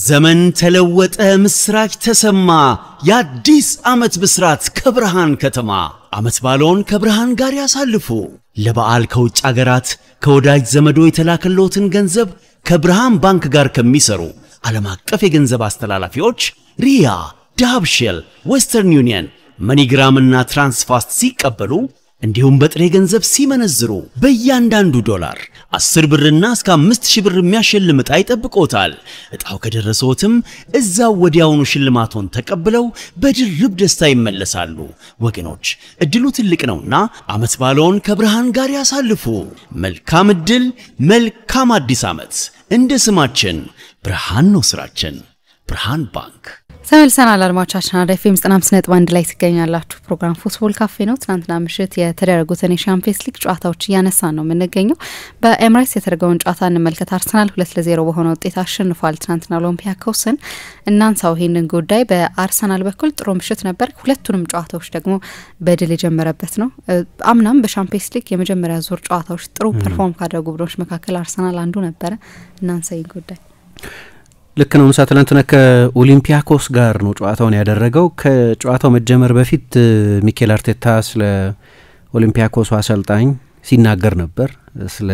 ዘመን ተለወጠ ምስራች ተሰማ የአዲስ ዓመት ብስራት ከብርሃን ከተማ ዓመት ባለውን ከብርሃን ጋር ያሳልፉ ለበዓል ከውጭ አገራት ከወዳጅ ዘመዶ የተላከሎትን ገንዘብ ከብርሃን ባንክ ጋር ከሚሰሩ ዓለም አቀፍ የገንዘብ አስተላላፊዎች ሪያ ዳብሽል ዌስተርን ዩኒየን መኒግራም እና ትራንስፋስት ሲቀበሉ እንዲሁም በጥሬ ገንዘብ ሲመነዝሩ በእያንዳንዱ ዶላር 10 ብርና እስከ 5000 ብር የሚያሸልም ዕጣ ይጠብቆታል። ዕጣው ከደረሰዎትም እዛው ወዲያውኑ ሽልማቶን ተቀብለው በድርብ ደስታ ይመለሳሉ። ወገኖች እድሉ ትልቅ ነውና ዓመት ባለውን ከብርሃን ጋር ያሳልፉ። መልካም እድል፣ መልካም አዲስ ዓመት። እንደ ስማችን ብርሃን ነው ስራችን። ብርሃን ባንክ። ተመልሰናል አድማጮቻችን አዳ ኤፍኤም 95.1 ላይ ትገኛላችሁ። ፕሮግራም ፉትቦል ካፌ ነው። ትናንትና ምሽት የተደረጉትን የሻምፒየንስ ሊግ ጨዋታዎች እያነሳን ነው የምንገኘው። በኤምሬትስ የተደረገውን ጨዋታ እንመልከት። አርሰናል 2-0 በሆነ ውጤት አሸንፏል ትናንትና ኦሎምፒያኮስን። እናንሳው ይሄንን ጉዳይ። በአርሰናል በኩል ጥሩ ምሽት ነበር። ሁለቱንም ጨዋታዎች ደግሞ በድል የጀመረበት ነው። አምናም በሻምፒየንስ ሊግ የመጀመሪያ ዙር ጨዋታዎች ጥሩ ፐርፎርም ካደረጉ ቡድኖች መካከል አርሰናል አንዱ ነበር። እናንሳው ይሄን ጉዳይ። ልክ ነው። ትናንትና ከኦሊምፒያኮስ ጋር ነው ጨዋታውን ያደረገው። ከጨዋታው መጀመር በፊት ሚኬል አርቴታ ስለ ኦሊምፒያኮስ አሰልጣኝ ሲናገር ነበር፣ ስለ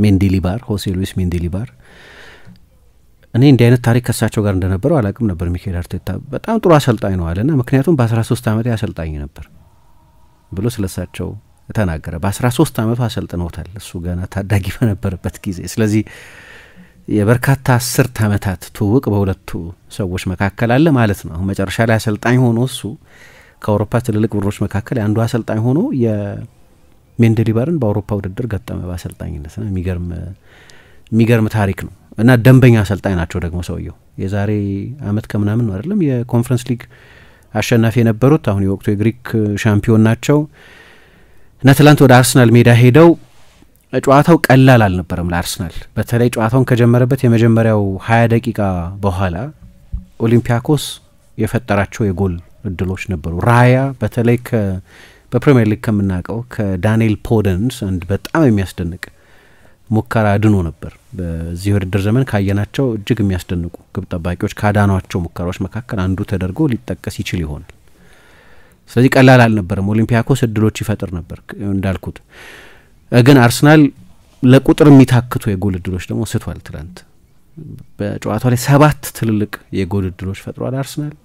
ሜንዲሊባር ሆሴ ሉዊስ ሜንዲሊባር። እኔ እንዲህ አይነት ታሪክ ከሳቸው ጋር እንደነበረው አላቅም ነበር። ሚኬል አርቴታ በጣም ጥሩ አሰልጣኝ ነው አለና ምክንያቱም በ13 ዓመት አሰልጣኝ ነበር ብሎ ስለሳቸው ተናገረ። በ13 ዓመቱ አሰልጥነውታል እሱ ገና ታዳጊ በነበረበት ጊዜ። ስለዚህ የበርካታ 10 ዓመታት ትውውቅ በሁለቱ ሰዎች መካከል አለ ማለት ነው። መጨረሻ ላይ አሰልጣኝ ሆኖ እሱ ከአውሮፓ ትልልቅ ቡድኖች መካከል አንዱ አሰልጣኝ ሆኖ የሜንዲሊባርን በአውሮፓ ውድድር ገጠመ በአሰልጣኝነት ነው። የሚገርም ታሪክ ነው እና ደንበኛ አሰልጣኝ ናቸው ደግሞ ሰውየው። የዛሬ አመት ከምናምን ነው አይደለም የኮንፈረንስ ሊግ አሸናፊ የነበሩት። አሁን የወቅቱ የግሪክ ሻምፒዮን ናቸው እና ትላንት ወደ አርሰናል ሜዳ ሄደው ጨዋታው ቀላል አልነበረም ለአርሰናል። በተለይ ጨዋታውን ከጀመረበት የመጀመሪያው 20 ደቂቃ በኋላ ኦሊምፒያኮስ የፈጠራቸው የጎል እድሎች ነበሩ። ራያ በተለይ በፕሪሚየር ሊግ ከምናውቀው ከዳንኤል ፖደንስ አንድ በጣም የሚያስደንቅ ሙከራ አድኖ ነበር። በዚህ ውድድር ዘመን ካየናቸው እጅግ የሚያስደንቁ ግብ ጠባቂዎች ካዳኗቸው ሙከራዎች መካከል አንዱ ተደርጎ ሊጠቀስ ይችል ይሆናል። ስለዚህ ቀላል አልነበረም። ኦሊምፒያኮስ እድሎች ይፈጥር ነበር እንዳልኩት። ግን አርሰናል ለቁጥር የሚታክቱ የጎል እድሎች ደግሞ ስቷል። ትላንት በጨዋታው ላይ 7 ትልልቅ የጎል እድሎች ፈጥሯል አርሰናል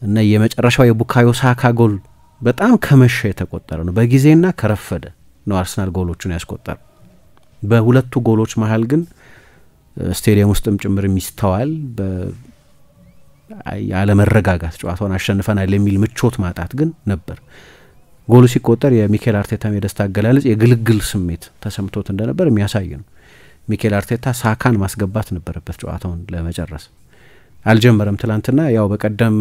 እና የመጨረሻው የቡካዮ ሳካ ጎል በጣም ከመሸ የተቆጠረ ነው። በጊዜና ከረፈደ ነው አርሰናል ጎሎቹን ያስቆጠረ። በሁለቱ ጎሎች መሃል ግን ስቴዲየም ውስጥም ጭምር የሚስተዋል ያለ መረጋጋት ጨዋታውን አሸንፈናል የሚል ምቾት ማጣት ግን ነበር። ጎሉ ሲቆጠር የሚኬል አርቴታ የደስታ አገላለጽ የግልግል ስሜት ተሰምቶት እንደነበር የሚያሳይ ነው። ሚኬል አርቴታ ሳካን ማስገባት ነበረበት ጨዋታውን ለመጨረስ አልጀመረም። ትላንትና ያው በቀደም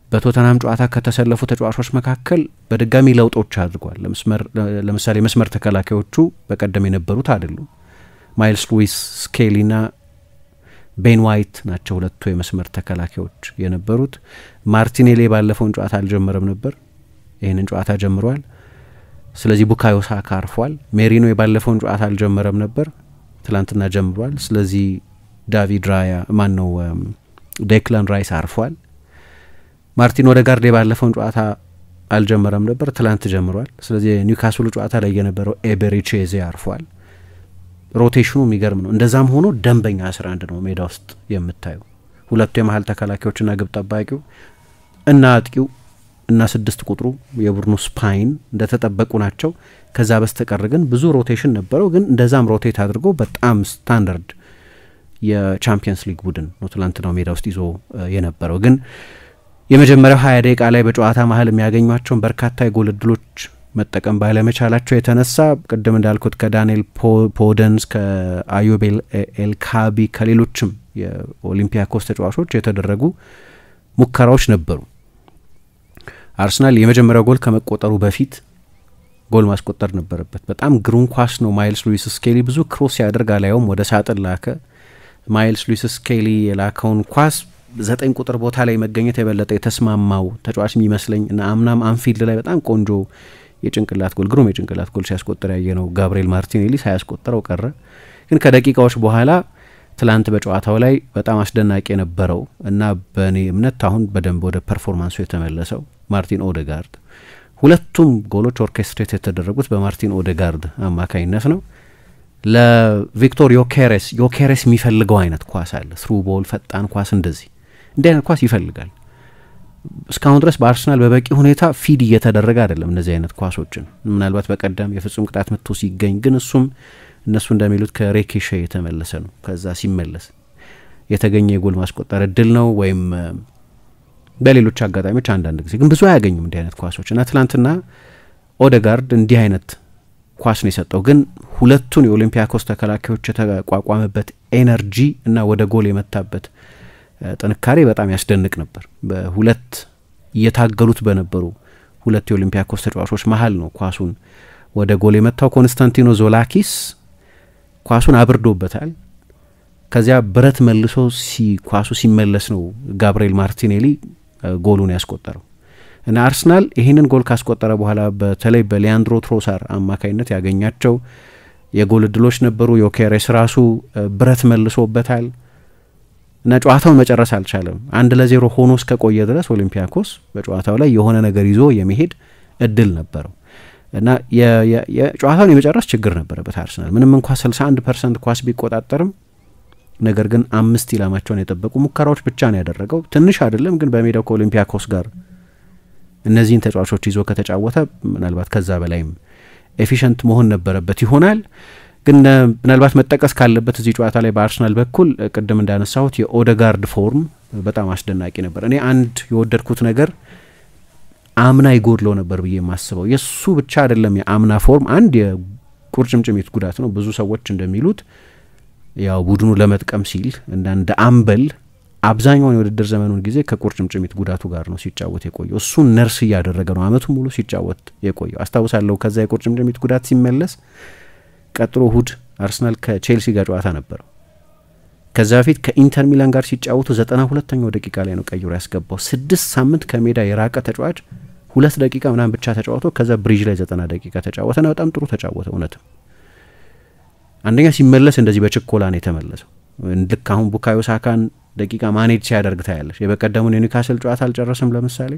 በቶተናም ጨዋታ ከተሰለፉ ተጫዋቾች መካከል በድጋሚ ለውጦች አድርጓል። ለምሳሌ መስመር ተከላካዮቹ በቀደም የነበሩት አይደሉም። ማይልስ ሉዊስ ስኬሊና ቤን ዋይት ናቸው ሁለቱ የመስመር ተከላካዮች የነበሩት። ማርቲኔሊ ባለፈውን ጨዋታ አልጀመረም ነበር፣ ይሄንን ጨዋታ ጀምሯል። ስለዚህ ቡካዮ ሳካ አርፏል። ሜሪኖ የባለፈውን ጨዋታ አልጀመረም ነበር፣ ትላንትና ጀምሯል። ስለዚህ ዳቪድ ራያ ማነው ዴክላን ራይስ አርፏል። ማርቲን ኦዴጋርድ የባለፈውን ጨዋታ አልጀመረም ነበር፣ ትላንት ጀምሯል። ስለዚህ ኒውካስሉ ጨዋታ ላይ የነበረው ኤቤሪቼዜ አርፏል። ሮቴሽኑ የሚገርም ነው። እንደዛም ሆኖ ደንበኛ 11 ነው ሜዳ ውስጥ የምታዩ። ሁለቱ የመሃል ተከላካዮችና ግብ ጠባቂው እና አጥቂው እና 6 ቁጥሩ የቡድኑ ስፓይን እንደተጠበቁ ናቸው። ከዛ በስተቀር ግን ብዙ ሮቴሽን ነበረው። ግን እንደዛም ሮቴት አድርጎ በጣም ስታንዳርድ የቻምፒየንስ ሊግ ቡድን ነው ትላንትና ሜዳ ውስጥ ይዞ የነበረው። ግን የመጀመሪያው 20 ደቂቃ ላይ በጨዋታ መሀል የሚያገኟቸውን በርካታ የጎል እድሎች መጠቀም ባለመቻላቸው የተነሳ ቅድም እንዳልኩት ከዳንኤል ፖደንስ ከአዩብ ኤልካቢ ከሌሎችም የኦሊምፒያኮስ ተጫዋቾች የተደረጉ ሙከራዎች ነበሩ። አርሰናል የመጀመሪያው ጎል ከመቆጠሩ በፊት ጎል ማስቆጠር ነበረበት። በጣም ግሩም ኳስ ነው። ማይልስ ሉዊስ ስኬሊ ብዙ ክሮስ ያደርግ አላየውም፣ ወደ ሳጥን ላከ። ማይልስ ሉዊስ ስኬሊ የላከውን ኳስ 9 ቁጥር ቦታ ላይ መገኘት የበለጠ የተስማማው ተጫዋች የሚመስለኝ እና አምናም አንፊልድ ላይ በጣም ቆንጆ የጭንቅላት ጎል ግሩም የጭንቅላት ጎል ሲያስቆጥር ያየነው ጋብሪኤል ማርቲኔሊ ሳያስቆጥረው ቀረ። ግን ከደቂቃዎች በኋላ ትላንት በጨዋታው ላይ በጣም አስደናቂ የነበረው እና በእኔ እምነት አሁን በደንብ ወደ ፐርፎርማንሱ የተመለሰው ማርቲን ኦዴጋርድ ሁለቱም ጎሎች ኦርኬስትሬት የተደረጉት በማርቲን ኦዴጋርድ አማካኝነት ነው። ለቪክቶር ዮኬሬስ የሚፈልገው አይነት ኳስ አለ። ስሩ ቦል ፈጣን ኳስ እንዲህ አይነት ኳስ ይፈልጋል። እስካሁን ድረስ በአርሰናል በበቂ ሁኔታ ፊድ እየተደረገ አይደለም እነዚህ አይነት ኳሶችን። ምናልባት በቀደም የፍጹም ቅጣት ምት ሲገኝ ግን እሱም እነሱ እንደሚሉት ከሬኬሼ የተመለሰ ነው። ከዛ ሲመለስ የተገኘ የጎል ማስቆጠር እድል ነው ወይም በሌሎች አጋጣሚዎች አንዳንድ ጊዜ ግን ብዙ አያገኙም እንዲህ አይነት ኳሶች እና ትላንትና ኦዴጋርድ እንዲህ አይነት ኳስ ነው የሰጠው። ግን ሁለቱን የኦሊምፒያኮስ ተከላካዮች የተቋቋመበት ኤነርጂ እና ወደ ጎል የመታበት ጥንካሬ በጣም ያስደንቅ ነበር። በሁለት እየታገሉት በነበሩ ሁለት የኦሊምፒያኮስ ተጫዋቾች መሀል ነው ኳሱን ወደ ጎል የመታው። ኮንስታንቲኖ ዞላኪስ ኳሱን አብርዶበታል። ከዚያ ብረት መልሶ ኳሱ ሲመለስ ነው ጋብሪኤል ማርቲኔሊ ጎሉን ያስቆጠረው እና አርሰናል ይህንን ጎል ካስቆጠረ በኋላ በተለይ በሊያንድሮ ትሮሳር አማካይነት ያገኛቸው የጎል እድሎች ነበሩ። ዮኬሬስ ራሱ ብረት መልሶበታል እና ጨዋታውን መጨረስ አልቻለም። 1-0 ሆኖ እስከ ቆየ ድረስ ኦሊምፒያኮስ በጨዋታው ላይ የሆነ ነገር ይዞ የመሄድ እድል ነበረው እና የጨዋታውን የመጨረስ ችግር ነበረበት አርሰናል። ምንም እንኳን 61% ኳስ ቢቆጣጠርም ነገር ግን 5 ኢላማቸውን የጠበቁ ሙከራዎች ብቻ ነው ያደረገው። ትንሽ አይደለም ግን በሜዳው ከኦሊምፒያኮስ ጋር እነዚህን ተጫዋቾች ይዞ ከተጫወተ ምናልባት ከዛ በላይም ኤፊሽንት መሆን ነበረበት ይሆናል። ግን ምናልባት መጠቀስ ካለበት እዚህ ጨዋታ ላይ በአርሰናል በኩል ቅድም እንዳነሳሁት የኦዴጋርድ ፎርም በጣም አስደናቂ ነበር። እኔ አንድ የወደድኩት ነገር አምና ይጎድለው ነበር ብዬ የማስበው የሱ ብቻ አይደለም የአምና ፎርም አንድ የቁርጭምጭሚት ጉዳት ነው። ብዙ ሰዎች እንደሚሉት ያው ቡድኑ ለመጥቀም ሲል እንደ አምበል አብዛኛውን የውድድር ዘመኑን ጊዜ ከቁርጭምጭሚት ጉዳቱ ጋር ነው ሲጫወት የቆየው። እሱን ነርስ እያደረገ ነው አመቱ ሙሉ ሲጫወት የቆየው። አስታውሳለሁ ከዛ የቁርጭምጭሚት ጉዳት ሲመለስ ቀጥሎ እሁድ አርሰናል ከቼልሲ ጋር ጨዋታ ነበር። ከዛ በፊት ከኢንተር ሚላን ጋር ሲጫወቱ 92ኛው ደቂቃ ላይ ነው ቀይሮ ያስገባው። 6 ሳምንት ከሜዳ የራቀ ተጫዋች 2 ደቂቃ ምናምን ብቻ ተጫወቶ ከዛ ብሪጅ ላይ 90 ደቂቃ ተጫወተና በጣም ጥሩ ተጫወተ። እውነትም አንደኛ ሲመለስ እንደዚህ በችኮላ ነው የተመለሰው። ልክ አሁን ቡካዮ ሳካን ደቂቃ ማኔጅ ሲያደርግ ታያለሽ። የበቀደሙን የኒውካስል ጨዋታ አልጨረሰም ለምሳሌ።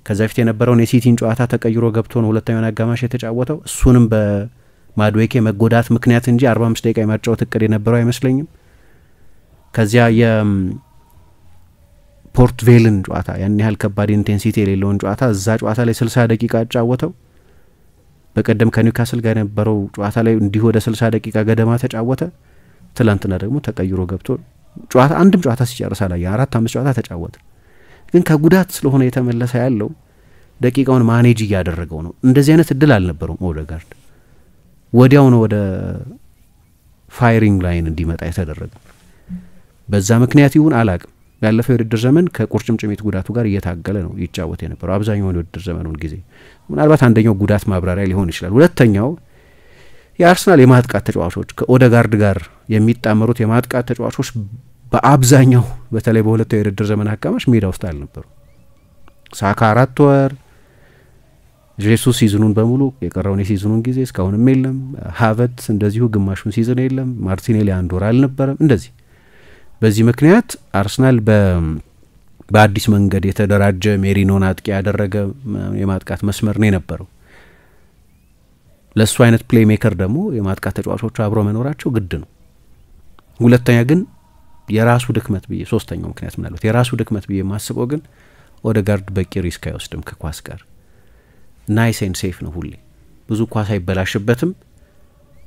ከዛ በፊት የነበረውን የሲቲን ጨዋታ ተቀይሮ ገብቶ ነው ሁለተኛውን አጋማሽ የተጫወተው። እሱንም በማድዌኬ መጎዳት ምክንያት እንጂ 45 ደቂቃ የማጫወት እቅድ የነበረው አይመስለኝም። ከዚያ የፖርት ቬልን ጨዋታ ያን ያህል ከባድ ኢንቴንሲቲ የሌለውን ጨዋታ እዛ ጨዋታ ላይ 60 ደቂቃ አጫወተው። በቀደም ከኒውካስል ጋር የነበረው ጨዋታ ላይ እንዲሁ ወደ 60 ደቂቃ ገደማ ተጫወተ። ትላንትና ደግሞ ተቀይሮ ገብቶ ጨዋታ አንድም ጨዋታ ሲጨርስ አላየ 4-5 ጨዋታ ተጫወተ። ግን ከጉዳት ስለሆነ የተመለሰ ያለው ደቂቃውን ማኔጅ እያደረገው ነው። እንደዚህ አይነት እድል አልነበረውም ኦዴጋርድ። ወዲያው ነው ወደ ፋይሪንግ ላይን እንዲመጣ የተደረገው። በዛ ምክንያት ይሁን አላቅም ያለፈው የውድድር ዘመን ከቁርጭምጭሚት ጉዳቱ ጋር እየታገለ ነው ይጫወት የነበረው አብዛኛውን የውድድር ዘመኑን ጊዜ። ምናልባት አንደኛው ጉዳት ማብራሪያ ሊሆን ይችላል። ሁለተኛው የአርሰናል የማጥቃት ተጫዋቾች ከኦዴጋርድ ጋር የሚጣመሩት የማጥቃት ተጫዋቾች በአብዛኛው በተለይ በሁለተኛው የውድድር ዘመን አጋማሽ ሜዳ ውስጥ አልነበሩ። ሳካ 4 ወር፣ ጄሱስ ሲዝኑን በሙሉ የቀረውን የሲዝኑን ጊዜ እስካሁንም የለም። ሃቨት እንደዚሁ ግማሹን ሲዝን የለም። ማርቲኔሊ 1 ወር አልነበረም። እንደዚህ በዚህ ምክንያት አርሰናል በአዲስ መንገድ የተደራጀ ሜሪኖን አጥቂ ያደረገ የማጥቃት መስመር ነው የነበረው። ለሱ አይነት ፕሌይ ሜከር ደግሞ የማጥቃት ተጫዋቾቹ አብሮ መኖራቸው ግድ ነው። ሁለተኛ ግን የራሱ ድክመት ብዬ ሶስተኛው ምክንያት ምናልባት የራሱ ድክመት ብዬ ማስበው ግን ኦዴጋርድ በቂ ሪስክ አይወስድም ከኳስ ጋር። ናይስ ኤንድ ሴፍ ነው ሁሌ ብዙ ኳስ አይበላሽበትም።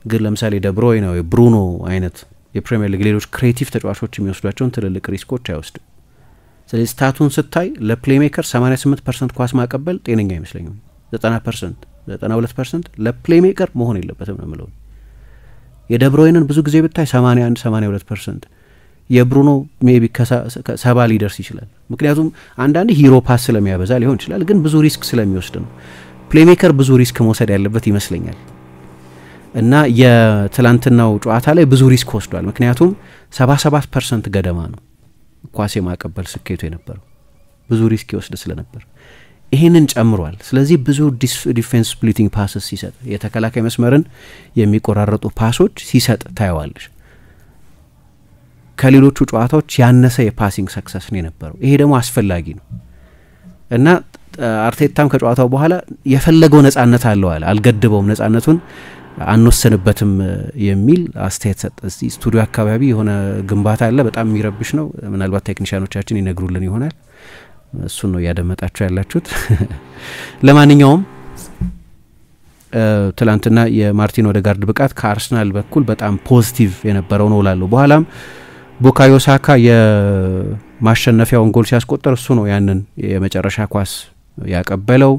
ግን ለምሳሌ ደብሮይ ነው የብሩኖ አይነት የፕሪሚየር ሊግ ሌሎች ክሬቲቭ ተጫዋቾች የሚወስዷቸውን ትልልቅ ሪስኮች አይወስድም። ስለዚህ ስታቱን ስታይ ለፕሌይ ሜከር 88% ኳስ ማቀበል ጤነኛ አይመስለኝም። 90% 92% ለፕሌይ ሜከር መሆን የለበትም ነው የምለው። የደብሮይንን ብዙ ጊዜ ብታይ 81 82%፣ የብሩኖ ሜቢ ከ70 ሊደርስ ይችላል። ምክንያቱም አንዳንድ ሂሮ ፓስ ስለሚያበዛ ሊሆን ይችላል፣ ግን ብዙ ሪስክ ስለሚወስድ ነው። ፕሌይ ሜከር ብዙ ሪስክ መውሰድ ያለበት ይመስለኛል። እና የትላንትናው ጨዋታ ላይ ብዙ ሪስክ ወስዷል። ምክንያቱም 77% ገደማ ነው ኳስ የማቀበል ስኬቱ የነበረው ብዙ ሪስክ ይወስድ ስለነበር ይሄንን ጨምሯል። ስለዚህ ብዙ ዲፌንስ ስፕሊቲንግ ፓስስ ሲሰጥ የተከላካይ መስመርን የሚቆራረጡ ፓሶች ሲሰጥ ታያዋለሽ። ከሌሎቹ ጨዋታዎች ያነሰ የፓሲንግ ሰክሰስ ነው የነበረው። ይሄ ደግሞ አስፈላጊ ነው እና አርቴታም ከጨዋታው በኋላ የፈለገው ነጻነት አለው አለ። አልገድበውም፣ ነጻነቱን አንወሰንበትም የሚል አስተያየት ሰጠ። እዚህ ስቱዲዮ አካባቢ የሆነ ግንባታ አለ፣ በጣም የሚረብሽ ነው። ምናልባት ቴክኒሻኖቻችን ይነግሩልን ይሆናል። እሱን ነው ያደመጣችሁ ያላችሁት። ለማንኛውም ትላንትና የማርቲን ኦዴጋርድ ብቃት ከአርሰናል በኩል በጣም ፖዚቲቭ የነበረው ነው ላለው። በኋላም ቡካዮ ሳካ የማሸነፊያውን ጎል ሲያስቆጠር እሱ ነው ያንን የመጨረሻ ኳስ ያቀበለው።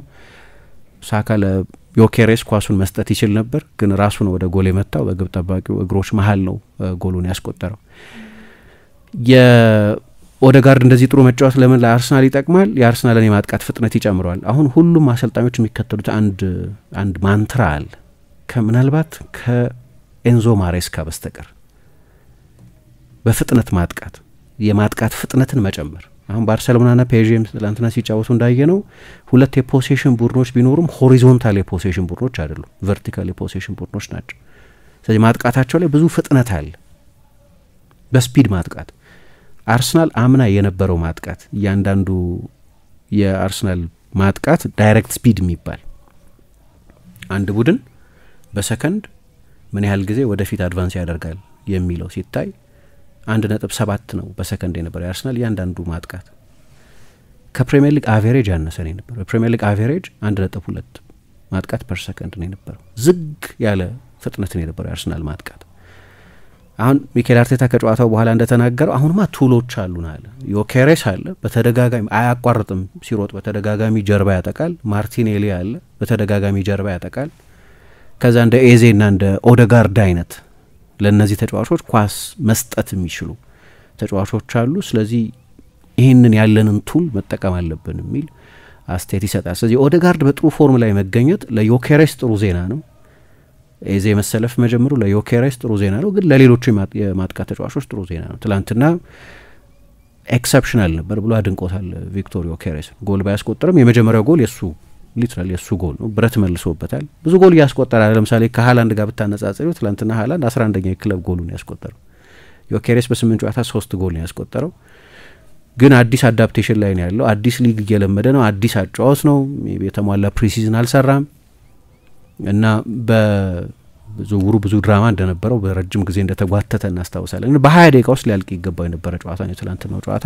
ሳካ ለዮኬሬስ ኳሱን መስጠት ይችል ነበር፣ ግን ራሱ ነው ወደ ጎል የመታው። በግብ ጠባቂው እግሮች መሀል ነው ጎሉን ያስቆጠረው። የኦዴጋርድ እንደዚህ ጥሩ መጫወት ለምን ለአርሰናል ይጠቅማል? የአርሰናልን የማጥቃት ፍጥነት ይጨምረዋል። አሁን ሁሉም አሰልጣኞች የሚከተሉት አንድ ማንትራ አለ፣ ምናልባት ከኤንዞ ማሬስካ በስተቀር በፍጥነት ማጥቃት፣ የማጥቃት ፍጥነትን መጨመር። አሁን ባርሴሎናና ፔዥም ትላንትና ሲጫወቱ እንዳየነው ሁለት የፖሴሽን ቡድኖች ቢኖሩም ሆሪዞንታል የፖሴሽን ቡድኖች አይደሉም፣ ቨርቲካል የፖሴሽን ቡድኖች ናቸው። ስለዚህ ማጥቃታቸው ላይ ብዙ ፍጥነት አለ፣ በስፒድ ማጥቃት። አርሰናል አምና የነበረው ማጥቃት እያንዳንዱ የአርሰናል ማጥቃት ዳይሬክት ስፒድ የሚባል አንድ ቡድን በሰከንድ ምን ያህል ጊዜ ወደፊት አድቫንስ ያደርጋል የሚለው ሲታይ 1.7 ነው በሰከንድ የነበረው የአርሰናል እያንዳንዱ ማጥቃት። ከፕሪሚየር ሊግ አቨሬጅ ያነሰ ነው የነበረው። የፕሪሚየር ሊግ አቨሬጅ 1.2 ማጥቃት ፐር ሰከንድ ነው የነበረው። ዝግ ያለ ፍጥነት ነው የነበረው የአርሰናል ማጥቃት። አሁን ሚኬል አርቴታ ከጨዋታው በኋላ እንደተናገረው አሁንማ ቱሎች አሉን አለ። ዮኬሬስ አለ፣ በተደጋጋሚ አያቋርጥም ሲሮጥ፣ በተደጋጋሚ ጀርባ ያጠቃል። ማርቲኔሊ አለ፣ በተደጋጋሚ ጀርባ ያጠቃል። ከዛ እንደ ኤዜና እንደ ኦዴጋርድ አይነት ለነዚህ ተጫዋቾች ኳስ መስጠት የሚችሉ ተጫዋቾች አሉ። ስለዚህ ይህንን ያለንን ቱል መጠቀም አለብን የሚል አስተያየት ይሰጣል። ስለዚህ ኦዴጋርድ በጥሩ ፎርም ላይ መገኘት ለዮኬሬስ ጥሩ ዜና ነው። ኤዜ መሰለፍ መጀመሩ ለዮኬሬስ ጥሩ ዜና ነው፣ ግን ለሌሎቹ የማጥቃት ተጫዋቾች ጥሩ ዜና ነው። ትላንትና ኤክሰፕሽናል ነበር ብሎ አድንቆታል ቪክቶር ዮኬሬስ። ጎል ባያስቆጠርም የመጀመሪያው ጎል የሱ ሊትራሊ የሱ ጎል ነው። ብረት መልሶበታል። ብዙ ጎል ያስቆጠራል። ለምሳሌ ከሃላንድ ጋር ብታነጻጽሪው ትላንትና ሃላንድ 11ኛ የክለብ ጎሉን ያስቆጠረው፣ ዮኬሬስ በ8 ጨዋታ 3 ጎል ነው ያስቆጠረው። ግን አዲስ አዳፕቴሽን ላይ ነው ያለው። አዲስ ሊግ እየለመደ ነው። አዲስ አጫዋች ነው። የተሟላ ፕሪሲዝን አልሰራም እና በዝውውሩ ብዙ ድራማ እንደነበረው በረጅም ጊዜ እንደተጓተተ እናስታውሳለን። በ20 ደቂቃ ውስጥ ሊያልቅ ይገባው የነበረ ጨዋታ ነው ትላንትናው ጨዋታ።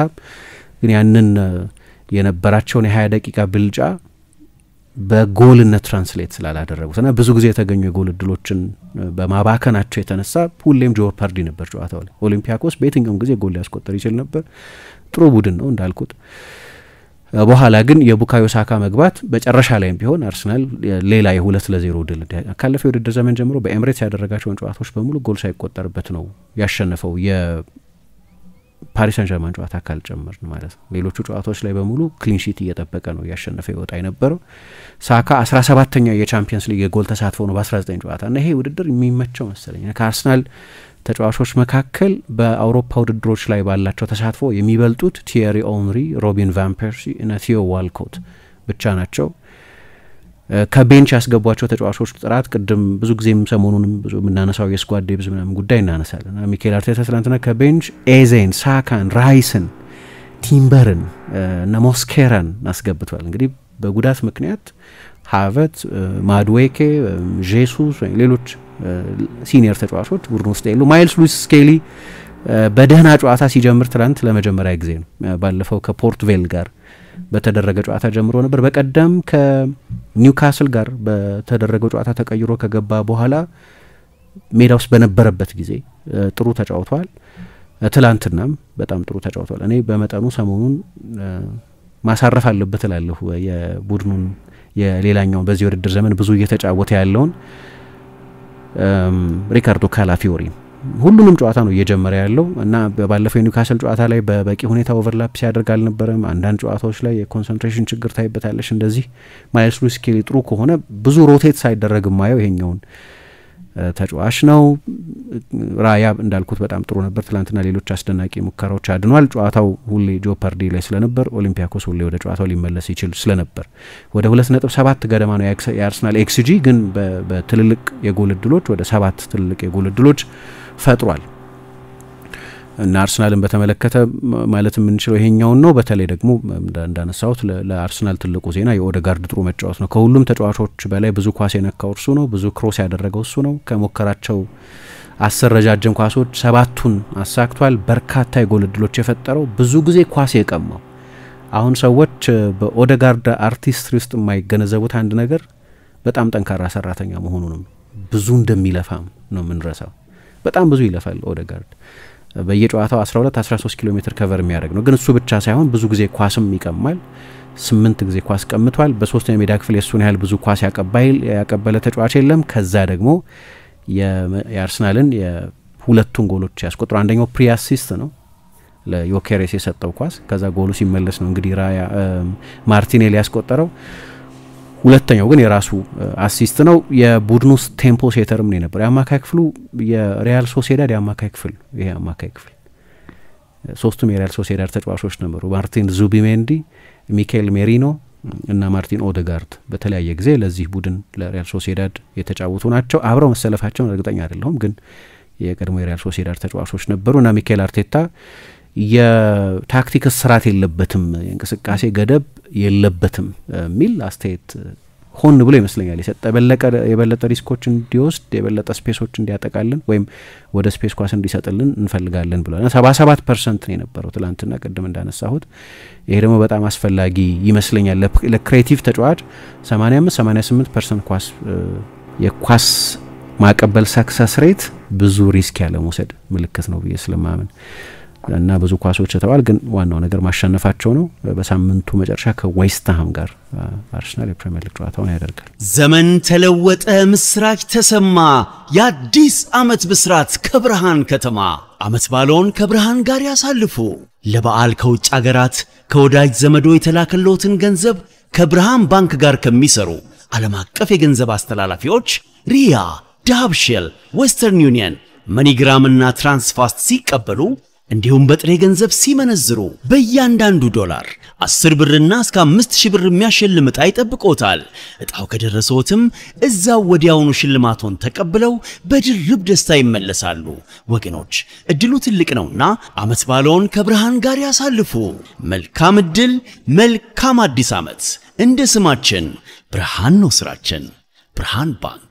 ግን ያንን የነበራቸውን የ20 ደቂቃ ብልጫ በጎልነት ትራንስሌት ስላላደረጉትና ብዙ ጊዜ የተገኙ የጎል እድሎችን በማባከናቸው የተነሳ ሁሌም ጆርፓርዲ ነበር ጨዋታው ላይ። ኦሊምፒያኮስ በየትኛውም ጊዜ ጎል ሊያስቆጠር ይችል ነበር። ጥሩ ቡድን ነው እንዳልኩት። በኋላ ግን የቡካዮ ሳካ መግባት መጨረሻ ላይም ቢሆን አርሰናል ሌላ የ2-0 ድል ካለፈው የውድድር ዘመን ጀምሮ በኤምሬትስ ያደረጋቸውን ጨዋታዎች በሙሉ ጎል ሳይቆጠርበት ነው ያሸነፈው። የፓሪስ ሰን ጀርማን ጨዋታ ካልጨመርን ማለት ነው። ሌሎቹ ጨዋታዎች ላይ በሙሉ ክሊን ሺት እየጠበቀ ነው ያሸነፈ ይወጣ የነበረው። ሳካ 17ኛው የቻምፒየንስ ሊግ የጎል ተሳትፎ ነው በ19 ጨዋታ እና ይሄ ውድድር የሚመቸው መሰለኝ ከአርሰናል ተጫዋቾች መካከል በአውሮፓ ውድድሮች ላይ ባላቸው ተሳትፎ የሚበልጡት ቲየሪ ኦንሪ፣ ሮቢን ቫን ፐርሲ እና ቲዮ ዋልኮት ብቻ ናቸው። ከቤንች ያስገቧቸው ተጫዋቾች ጥራት ቅድም ብዙ ጊዜም ሰሞኑንም ብዙ የምናነሳው የስኳድ ዴብዝ ምናምን ጉዳይ እናነሳለን። ሚኬል አርቴታ ትናንትና ከቤንች ኤዜን፣ ሳካን፣ ራይስን፣ ቲምበርን እና ሞስኬራን አስገብቷል። እንግዲህ በጉዳት ምክንያት ሃቨት፣ ማድዌኬ፣ ጄሱስ ወይ ሌሎች ሲኒየር ተጫዋቾች ቡድን ውስጥ የሉ። ማይልስ ሉዊስ ስኬሊ በደህና ጨዋታ ሲጀምር ትላንት ለመጀመሪያ ጊዜ ነው። ባለፈው ከፖርት ቬል ጋር በተደረገ ጨዋታ ጀምሮ ነበር። በቀደም ከኒውካስል ጋር በተደረገው ጨዋታ ተቀይሮ ከገባ በኋላ ሜዳ ውስጥ በነበረበት ጊዜ ጥሩ ተጫውቷል። ትላንትናም በጣም ጥሩ ተጫውቷል። እኔ በመጠኑ ሰሞኑን ማሳረፍ አለበት እላለሁ የቡድኑን የሌላኛውን በዚህ ውድድር ዘመን ብዙ እየተጫወተ ያለውን ሪካርዶ ካላፊዮሪ ሁሉንም ጨዋታ ነው እየጀመረ ያለው እና ባለፈው የኒውካስል ጨዋታ ላይ በበቂ ሁኔታ ኦቨርላፕ ሲያደርግ አልነበረም። አንዳንድ ጨዋታዎች ላይ የኮንሰንትሬሽን ችግር ታይበታለሽ። እንደዚህ ማይልስ ሉዊስ ስኬሊ ጥሩ ከሆነ ብዙ ሮቴት ሳይደረግ ማየው ይሄኛውን ተጫዋች ነው። ራያ እንዳልኩት በጣም ጥሩ ነበር ትላንትና። ሌሎች አስደናቂ ሙከራዎች አድኗል። ጨዋታው ሁሌ ጆፓርዲ ላይ ስለነበር ኦሊምፒያኮስ ሁሌ ወደ ጨዋታው ሊመለስ ይችል ስለነበር ወደ 2.7 ገደማ ነው የአርሰናል ኤክስጂ፣ ግን በትልልቅ የጎል እድሎች ወደ 7 ትልልቅ የጎል እድሎች ፈጥሯል። እና አርሰናልን በተመለከተ ማለት የምንችለው ይሄኛው ነው። በተለይ ደግሞ እንዳነሳሁት ለአርሰናል ትልቁ ዜና የኦዴጋርድ ጥሩ መጫወት ነው። ከሁሉም ተጫዋቾች በላይ ብዙ ኳስ የነካው እርሱ ነው። ብዙ ክሮስ ያደረገው እሱ ነው። ከሞከራቸው 10 ረጃጅም ኳሶች 7ቱን አሳክቷል። በርካታ የጎል እድሎች የፈጠረው፣ ብዙ ጊዜ ኳስ የቀማው። አሁን ሰዎች በኦዴጋርድ አርቲስትሪ ውስጥ የማይገነዘቡት አንድ ነገር በጣም ጠንካራ ሰራተኛ መሆኑንም ብዙ እንደሚለፋም ነው የምንረሳው። በጣም ብዙ ይለፋል ኦዴጋርድ። በየጨዋታው 12-13 ኪሎ ሜትር ከቨር የሚያደርግ ነው። ግን እሱ ብቻ ሳይሆን ብዙ ጊዜ ኳስም ይቀማል። 8 ጊዜ ኳስ ቀምቷል። በሶስተኛው ሜዳ ክፍል የሱን ያህል ብዙ ኳስ ያቀበለ ተጫዋች የለም። ከዛ ደግሞ የአርሰናልን የሁለቱን ጎሎች ያስቆጥሩ። አንደኛው ፕሪ አሲስት ነው ለዮኬሬስ የሰጠው ኳስ። ከዛ ጎሉ ሲመለስ ነው እንግዲህ ማርቲኔሊ ያስቆጠረው። ሁለተኛው ግን የራሱ አሲስት ነው። የቡድኑ ውስጥ ቴምፖ ሴተርም ነው ነበር። የአማካይ ክፍሉ የሪያል ሶሴዳድ የአማካይ ክፍል ይሄ አማካይ ክፍል ሶስቱም የሪያል ሶሴዳድ ተጫዋቾች ነበሩ። ማርቲን ዙቢሜንዲ፣ ሚካኤል ሜሪኖ እና ማርቲን ኦዴጋርድ በተለያየ ጊዜ ለዚህ ቡድን ለሪያል ሶሴዳድ የተጫወቱ ናቸው። አብረው መሰለፋቸውን እርግጠኛ አይደለሁም፣ ግን የቀድሞ የሪያል ሶሴዳድ ተጫዋቾች ነበሩና ሚኬል አርቴታ የታክቲክ ስርዓት የለበትም፣ የእንቅስቃሴ ገደብ የለበትም የሚል አስተያየት ሆን ብሎ ይመስለኛል የሰጠ። የበለጠ ሪስኮች እንዲወስድ፣ የበለጠ ስፔሶች እንዲያጠቃልን ወይም ወደ ስፔስ ኳስ እንዲሰጥልን እንፈልጋለን ብሏል። 77% ነው የነበረው ትላንትና ቅድም እንዳነሳሁት። ይሄ ደግሞ በጣም አስፈላጊ ይመስለኛል ለክሬቲቭ ተጫዋች። 85-88% ኳስ የኳስ ማቀበል ሰክሰስ ሬት ብዙ ሪስክ ያለ መውሰድ ምልክት ነው ብዬ ስለማመን እና ብዙ ኳሶች ተተዋል። ግን ዋናው ነገር ማሸነፋቸው ነው። በሳምንቱ መጨረሻ ከዌስትሃም ጋር አርሰናል የፕሪሚየር ሊግ ጨዋታውን ያደርጋል። ዘመን ተለወጠ፣ ምስራች ተሰማ፣ የአዲስ ዓመት ብስራት ከብርሃን ከተማ። ዓመት ባለውን ከብርሃን ጋር ያሳልፉ። ለበዓል ከውጭ አገራት ከወዳጅ ዘመዶ የተላከሎትን ገንዘብ ከብርሃን ባንክ ጋር ከሚሰሩ ዓለም አቀፍ የገንዘብ አስተላላፊዎች ሪያ፣ ዳብሽል፣ ዌስተርን ዩኒየን፣ መኒግራም እና ትራንስፋስት ሲቀበሉ እንዲሁም በጥሬ ገንዘብ ሲመነዝሩ በእያንዳንዱ ዶላር 10 ብርና እስከ 5000 ብር የሚያሸልም ዕጣ ይጠብቆታል። ዕጣው ከደረሰዎትም እዛው ወዲያውኑ ሽልማቶን ተቀብለው በድርብ ደስታ ይመለሳሉ። ወገኖች እድሉ ትልቅ ነውና ዓመት ባለውን ከብርሃን ጋር ያሳልፉ። መልካም እድል፣ መልካም አዲስ ዓመት። እንደ ስማችን ብርሃን ነው ስራችን። ብርሃን ባንክ